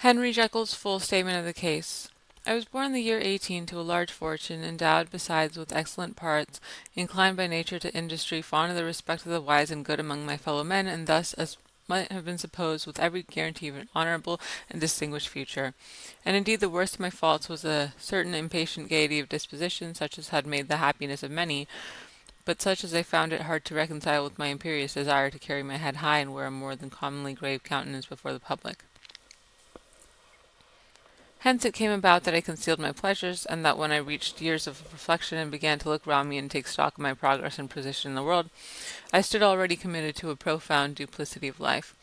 Henry Jekyll's full statement of the case. I was born in the year 18 to a large fortune, endowed besides with excellent parts, inclined by nature to industry, fond of the respect of the wise and good among my fellow men, and thus, as might have been supposed, with every guarantee of an honourable and distinguished future. And indeed the worst of my faults was a certain impatient gaiety of disposition, such as had made the happiness of many, but such as I found it hard to reconcile with my imperious desire to carry my head high and wear a more than commonly grave countenance before the public. Hence it came about that I concealed my pleasures, and that when I reached years of reflection and began to look round me and take stock of my progress and position in the world, I stood already committed to a profound duplicity of life.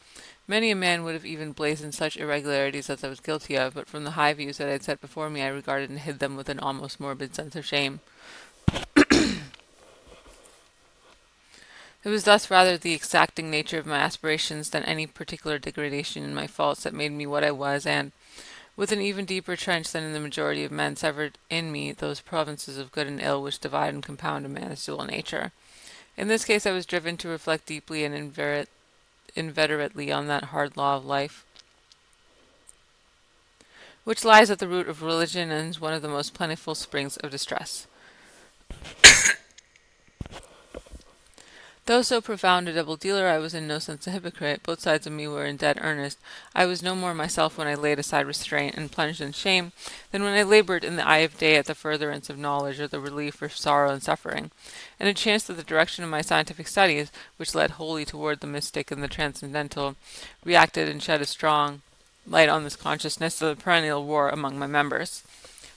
Many a man would have even blazoned such irregularities as I was guilty of, but from the high views that I had set before me I regarded and hid them with an almost morbid sense of shame. It was thus rather the exacting nature of my aspirations than any particular degradation in my faults that made me what I was, and, with an even deeper trench than in the majority of men, severed in me those provinces of good and ill which divide and compound a man's dual nature. In this case I was driven to reflect deeply and inveterately on that hard law of life, which lies at the root of religion and is one of the most plentiful springs of distress. Though so profound a double dealer, I was in no sense a hypocrite. Both sides of me were in dead earnest. I was no more myself when I laid aside restraint and plunged in shame, than when I laboured in the eye of day at the furtherance of knowledge or the relief for sorrow and suffering. And it chanced that the direction of my scientific studies, which led wholly toward the mystic and the transcendental, reacted and shed a strong light on this consciousness of the perennial war among my members.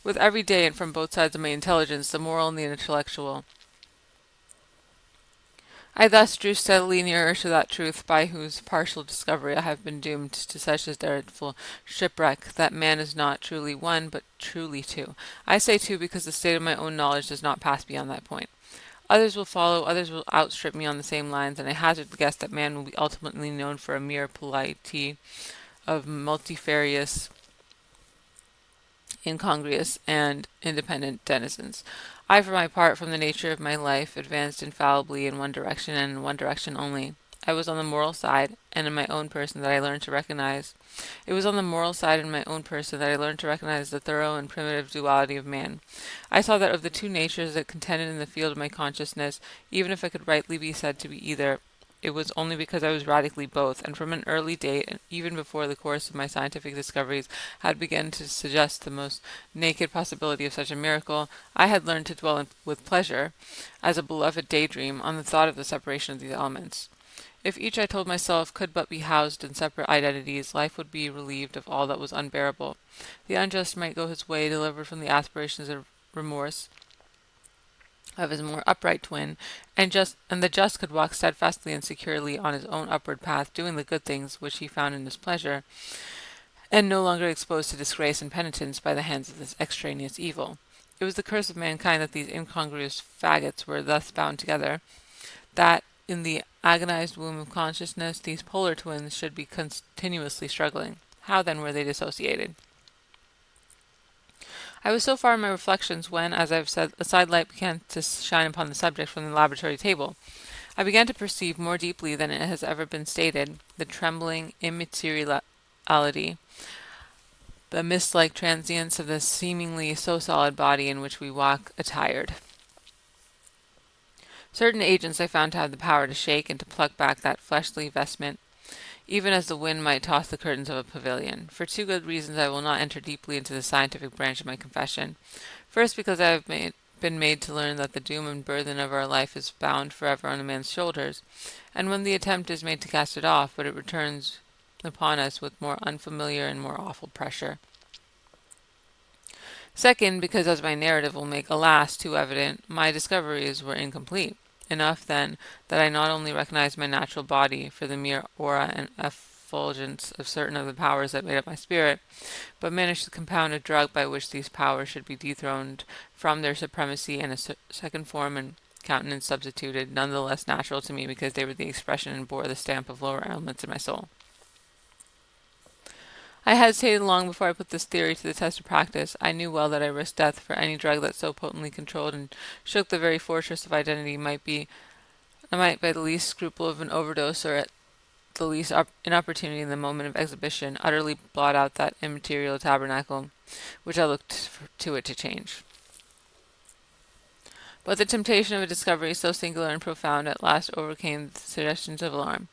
With every day, and from both sides of my intelligence, the moral and the intellectual, I thus drew steadily nearer to that truth by whose partial discovery I have been doomed to such a dreadful shipwreck, that man is not truly one, but truly two. I say two because the state of my own knowledge does not pass beyond that point. Others will follow, others will outstrip me on the same lines, and I hazard the guess that man will be ultimately known for a mere polity of multifarious, incongruous, and independent denizens. I, for my part, from the nature of my life, advanced infallibly in one direction, and in one direction only. I was on the moral side, and in my own person that I learned to recognize. It was on the moral side in my own person that I learned to recognize the thorough and primitive duality of man. I saw that of the two natures that contended in the field of my consciousness, even if I could rightly be said to be either, it was only because I was radically both, and from an early date, and even before the course of my scientific discoveries had begun to suggest the most naked possibility of such a miracle, I had learned to dwell with pleasure, as a beloved daydream, on the thought of the separation of these elements. If each, I told myself, could but be housed in separate identities, life would be relieved of all that was unbearable. The unjust might go his way, delivered from the aspirations of remorse of his more upright twin, and the just could walk steadfastly and securely on his own upward path, doing the good things which he found in his pleasure, and no longer exposed to disgrace and penitence by the hands of this extraneous evil. It was the curse of mankind that these incongruous faggots were thus bound together, that in the agonized womb of consciousness these polar twins should be continuously struggling. How then were they dissociated? I was so far in my reflections when, as I have said, a side light began to shine upon the subject from the laboratory table. I began to perceive more deeply than it has ever been stated the trembling immateriality, the mist-like transience of this seemingly so solid body in which we walk attired. Certain agents I found to have the power to shake and to pluck back that fleshly vestment, even as the wind might toss the curtains of a pavilion. For two good reasons I will not enter deeply into the scientific branch of my confession. First, because I have been made to learn that the doom and burthen of our life is bound forever on a man's shoulders, and when the attempt is made to cast it off, but it returns upon us with more unfamiliar and more awful pressure. Second, because, as my narrative will make, alas, too evident, my discoveries were incomplete. Enough, then, that I not only recognized my natural body for the mere aura and effulgence of certain of the powers that made up my spirit, but managed to compound a drug by which these powers should be dethroned from their supremacy and a second form and countenance substituted, none the less natural to me because they were the expression and bore the stamp of lower elements in my soul. I hesitated long before I put this theory to the test of practice. I knew well that I risked death for any drug that so potently controlled and shook the very fortress of identity might by the least scruple of an overdose or at the least inopportunity in the moment of exhibition, utterly blot out that immaterial tabernacle which I looked to it to change. But the temptation of a discovery so singular and profound at last overcame the suggestions of alarm.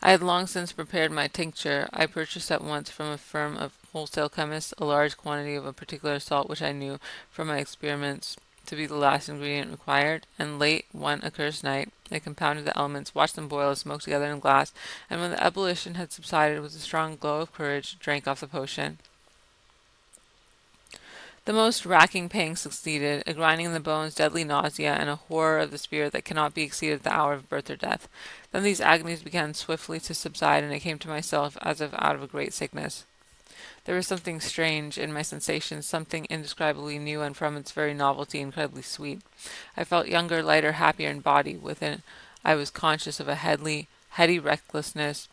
I had long since prepared my tincture. I purchased at once from a firm of wholesale chemists a large quantity of a particular salt which I knew from my experiments to be the last ingredient required, and late one accursed night I compounded the elements, watched them boil and smoke together in a glass, and when the ebullition had subsided with a strong glow of courage, drank off the potion. The most racking pangs succeeded, a grinding in the bones, deadly nausea, and a horror of the spirit that cannot be exceeded at the hour of birth or death. Then these agonies began swiftly to subside, and I came to myself as if out of a great sickness. There was something strange in my sensations, something indescribably new, and from its very novelty incredibly sweet. I felt younger, lighter, happier in body. Within I was conscious of a heady recklessness,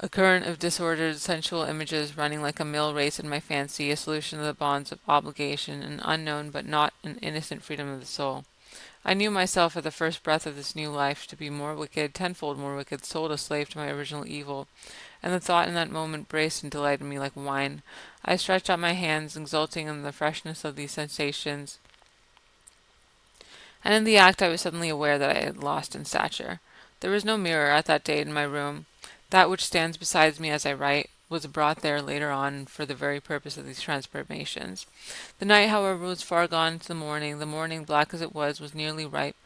a current of disordered, sensual images running like a mill race in my fancy, a solution of the bonds of obligation, an unknown but not an innocent freedom of the soul. I knew myself at the first breath of this new life to be more wicked, tenfold more wicked, sold a slave to my original evil, and the thought in that moment braced and delighted me like wine. I stretched out my hands, exulting in the freshness of these sensations, and in the act I was suddenly aware that I had lost in stature. There was no mirror at that date in my room. That which stands beside me as I write was brought there later on for the very purpose of these transformations. The night, however, was far gone into the morning. The morning, black as it was nearly ripe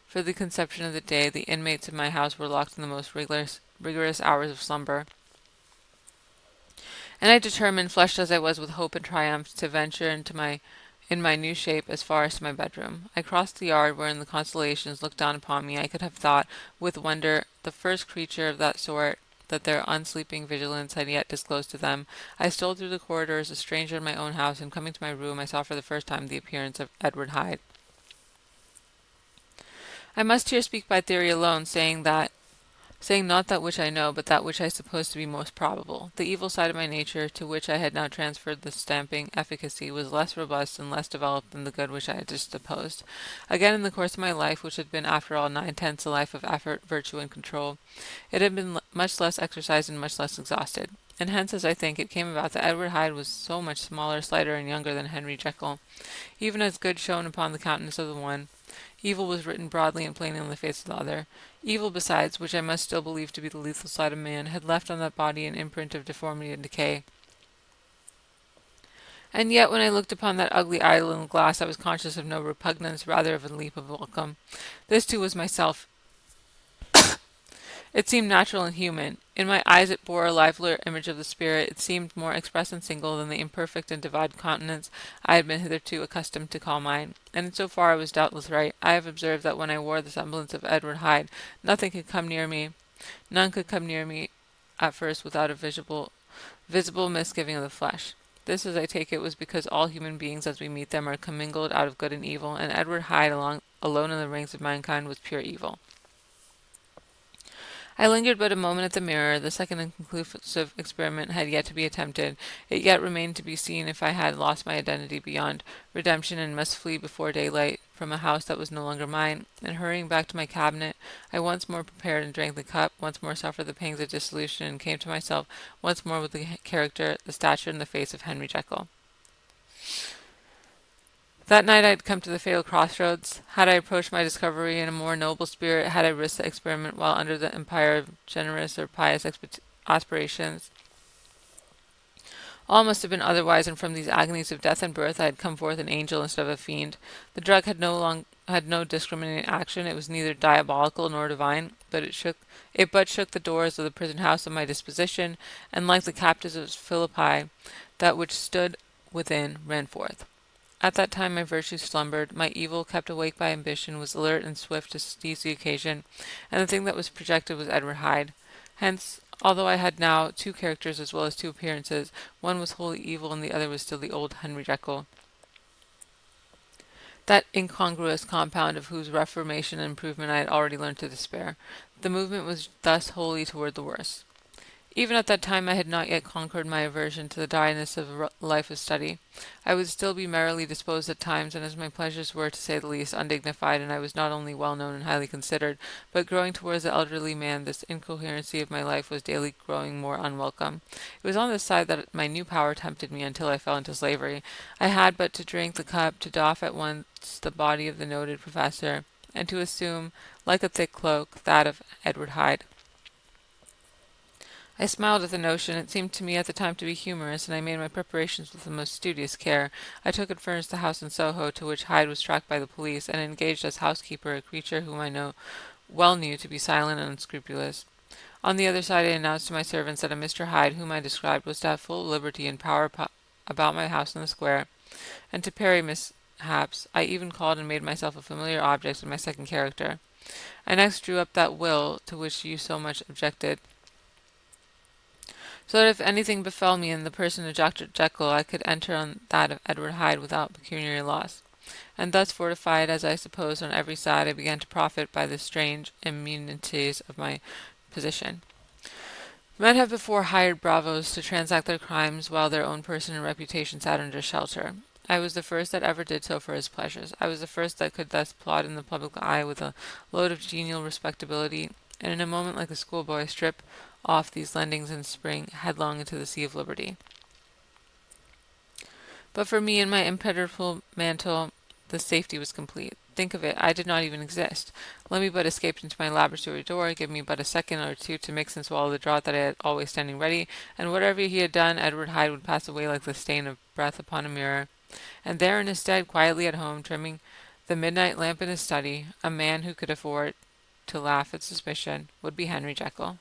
for the conception of the day. The inmates of my house were locked in the most rigorous hours of slumber, and I determined, flushed as I was with hope and triumph, to venture in my new shape as far as to my bedroom. I crossed the yard wherein the constellations looked down upon me. I could have thought, with wonder, the first creature of that sort that their unsleeping vigilance had yet disclosed to them. I stole through the corridors, a stranger in my own house, and coming to my room, I saw for the first time the appearance of Edward Hyde. I must here speak by theory alone, saying not that which I know, but that which I suppose to be most probable. The evil side of my nature, to which I had now transferred the stamping efficacy, was less robust and less developed than the good which I had just supposed. Again, in the course of my life, which had been after all 9/10 a life of effort, virtue, and control, it had been much less exercised and much less exhausted. And hence, as I think, it came about that Edward Hyde was so much smaller, slighter, and younger than Henry Jekyll. Even as good shone upon the countenance of the one, evil was written broadly and plainly on the face of the other. Evil, besides, which I must still believe to be the lethal side of man, had left on that body an imprint of deformity and decay. And yet, when I looked upon that ugly idol in the glass, I was conscious of no repugnance, rather of a leap of welcome. This, too, was myself. It seemed natural and human. In my eyes it bore a livelier image of the spirit. It seemed more express and single than the imperfect and divided countenance I had been hitherto accustomed to call mine. And in so far I was doubtless right. I have observed that when I wore the semblance of Edward Hyde, none could come near me at first without a visible misgiving of the flesh. This, as I take it, was because all human beings as we meet them are commingled out of good and evil, and Edward Hyde alone in the ranks of mankind was pure evil. I lingered but a moment at the mirror. The second and conclusive experiment had yet to be attempted. It yet remained to be seen if I had lost my identity beyond redemption and must flee before daylight from a house that was no longer mine. And hurrying back to my cabinet, I once more prepared and drank the cup, once more suffered the pangs of dissolution, and came to myself once more with the character, the stature, and the face of Henry Jekyll. That night I had come to the fatal crossroads. Had I approached my discovery in a more noble spirit, had I risked the experiment while under the empire of generous or pious aspirations, all must have been otherwise, and from these agonies of death and birth I had come forth an angel instead of a fiend. The drug had no discriminating action. It was neither diabolical nor divine, but it but shook the doors of the prison house of my disposition, and like the captives of Philippi, that which stood within ran forth. At that time my virtue slumbered, my evil, kept awake by ambition, was alert and swift to seize the occasion, and the thing that was projected was Edward Hyde. Hence, although I had now two characters as well as two appearances, one was wholly evil and the other was still the old Henry Jekyll, that incongruous compound of whose reformation and improvement I had already learned to despair. The movement was thus wholly toward the worse. Even at that time I had not yet conquered my aversion to the dryness of a life of study. I would still be merrily disposed at times, and as my pleasures were, to say the least, undignified, and I was not only well known and highly considered, but growing towards the elderly man, this incoherency of my life was daily growing more unwelcome. It was on this side that my new power tempted me until I fell into slavery. I had but to drink the cup, to doff at once the body of the noted professor, and to assume, like a thick cloak, that of Edward Hyde. I smiled at the notion. It seemed to me at the time to be humorous, and I made my preparations with the most studious care. I took and furnished the house in Soho, to which Hyde was tracked by the police, and engaged as housekeeper a creature whom well knew to be silent and unscrupulous. On the other side, I announced to my servants that a Mr. Hyde, whom I described, was to have full liberty and power about my house in the square, and to parry mishaps. I even called and made myself a familiar object in my second character. I next drew up that will to which you so much objected, so that if anything befell me in the person of Dr. Jekyll, I could enter on that of Edward Hyde without pecuniary loss. And thus fortified, as I supposed, on every side, I began to profit by the strange immunities of my position. Men have before hired bravos to transact their crimes while their own person and reputation sat under shelter. I was the first that ever did so for his pleasures. I was the first that could thus plod in the public eye with a load of genial respectability, and in a moment, like a schoolboy, strip off these lendings and spring headlong into the sea of liberty. But for me and my impenetrable mantle, the safety was complete. Think of it, I did not even exist. Let me but escape into my laboratory door, give me but a second or two to mix and swallow the draught that I had always standing ready, and whatever he had done, Edward Hyde would pass away like the stain of breath upon a mirror. And there in his stead, quietly at home, trimming the midnight lamp in his study, a man who could afford to laugh at suspicion, would be Henry Jekyll.